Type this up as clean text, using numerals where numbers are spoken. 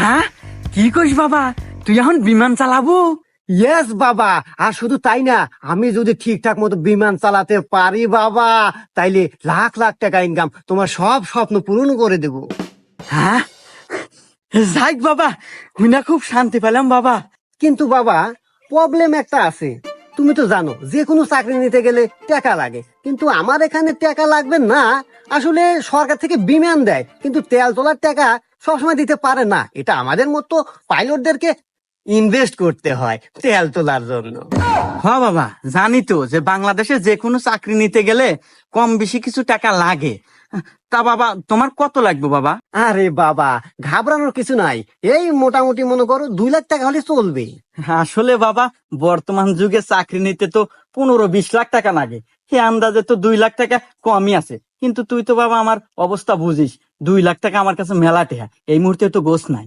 হ্যাঁ, কি কইস বাবা, তুই এখন বিমান চালাবো? ইয়েস বাবা, আর শুধু তাই না, আমি যদি ঠিকঠাক মতো বিমান চালাতে পারি বাবা, তাইলে লাখ লাখ টাকা ইনকাম, তোমার সব স্বপ্ন পূরণ করে দেব। হ্যাঁ, যাক বাবা, হুইনা খুব শান্তি পেলাম বাবা। কিন্তু বাবা, প্রবলেম একটা আছে। তুমি তো জানো যে কোনো চাকরি নিতে গেলে টাকা লাগে, কিন্তু আমার এখানে টাকা লাগবে না। আসলে সরকার থেকে বিমান দেয়, কিন্তু তেল তোলার টাকা সবসময় দিতে পারে না। এটা আমাদের মতো পাইলটদেরকে ইনভেস্ট করতে হয় তেল তোলার জন্য। হ্যাঁ বাবা, জানি তো যে বাংলাদেশে যে কোনো চাকরি নিতে গেলে কম বেশি কিছু টাকা লাগে। তা বাবা, তোমার কত লাগবে বাবা? আরে বাবা, ঘাবড়ানোর কিছু নাই। এই মোটামুটি মনে করো 2 লাখ টাকা হলে চলবে। আসলে বাবা, বর্তমান যুগে চাকরি নিতে তো 15-20 লাখ টাকা লাগে। সে আন্দাজে তো 2 লাখ টাকা কমই আছে। কিন্তু তুই তো বাবা আমার অবস্থা বুঝিস, 2 লাখ টাকা আমার কাছে মেলা টেহা, এই মুহূর্তে তো গোছ নাই।